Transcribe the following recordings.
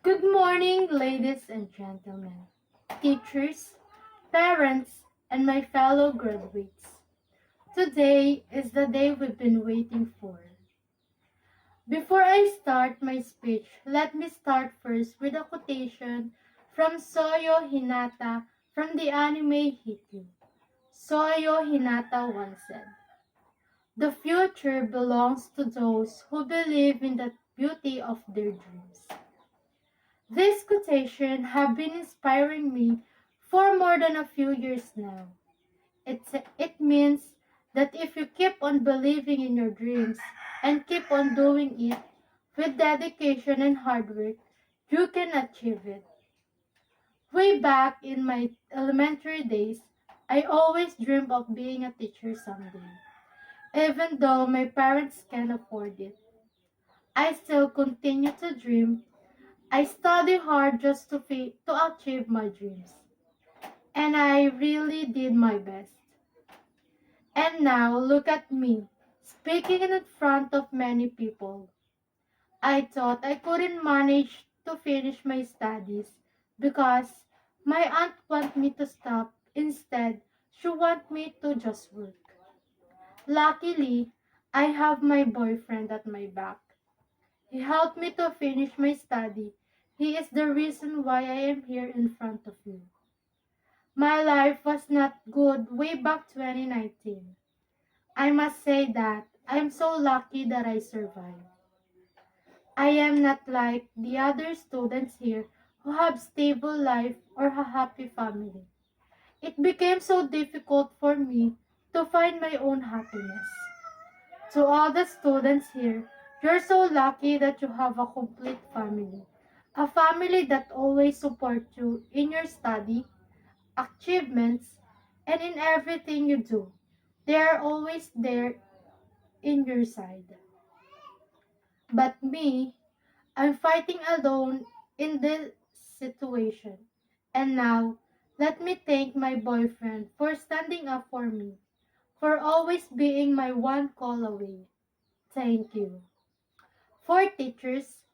Good morning, ladies and gentlemen, teachers, parents, and my fellow graduates. Today is the day we've been waiting for. Before I start my speech, let me start first with a quotation from Soyo Hinata from the anime Haikyuu. Soyo Hinata once said, "The future belongs to those who believe in the beauty of their dreams." This quotation have been inspiring me for more than a few years now. It means that if you keep on believing in your dreams and keep on doing it with dedication and hard work, you can achieve it. Way back in my elementary days, I always dreamed of being a teacher someday. Even though my parents can't afford it, I still continue to dream. I study hard just to achieve my dreams. And I really did my best. And now look at me, speaking in front of many people. I thought I couldn't manage to finish my studies because my aunt want me to stop. Instead, she want me to just work. Luckily, I have my boyfriend at my back. He helped me to finish my study. He is the reason why I am here in front of you. My life was not good way back 2019. I must say that I am so lucky that I survived. I am not like the other students here who have stable life or a happy family. It became so difficult for me to find my own happiness. To all the students here, you're so lucky that you have a complete family. A family that always supports you in your study, achievements, and in everything you do. They are always there in your side. But me, I'm fighting alone in this situation. And now, let me thank my boyfriend for standing up for me, for always being my one call away. Thank you. For teachers,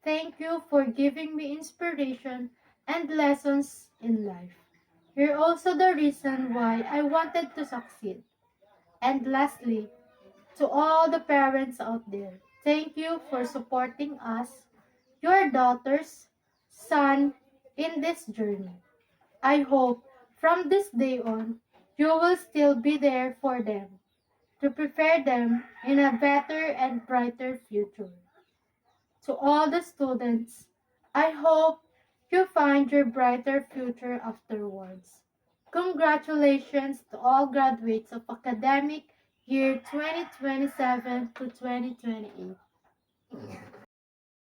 thank you for giving me inspiration and lessons in life. You're also the reason why I wanted to succeed. And lastly, to all the parents out there, thank you for supporting us, your daughters, son, in this journey. I hope from this day on, you will still be there for them to prepare them in a better and brighter future. To all the students, I hope you find your brighter future afterwards. Congratulations to all graduates of academic year 2027 to 2028.